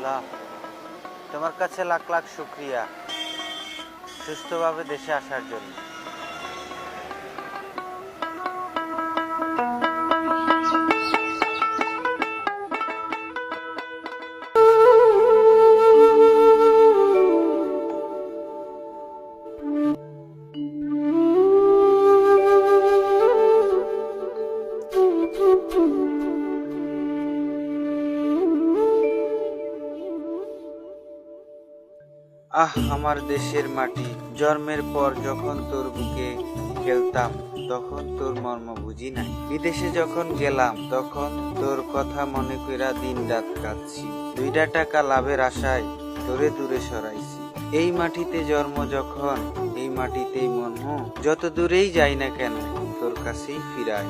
আল্লাহ, তোমার কাছে লাখ লাখ শুক্রিয়া সুস্থভাবে দেশে আসার জন্য। আমার দেশের মাটি, জন্মের পর যখন তোর বুকে খেলতাম তখন তোর মর্ম বুঝি নাই। বিদেশে যখন গেলাম তখন তোর কথা মনে কইরা দিন রাত কাঁদছি। 2টা টাকা লাভের আশায় তোরে দূরে সরাইছি। এই মাটিতে জন্ম যখন, এই মাটিতেই মর্ম, যত দূরেই যাই না কেন তোর কাছেই ফিরাই।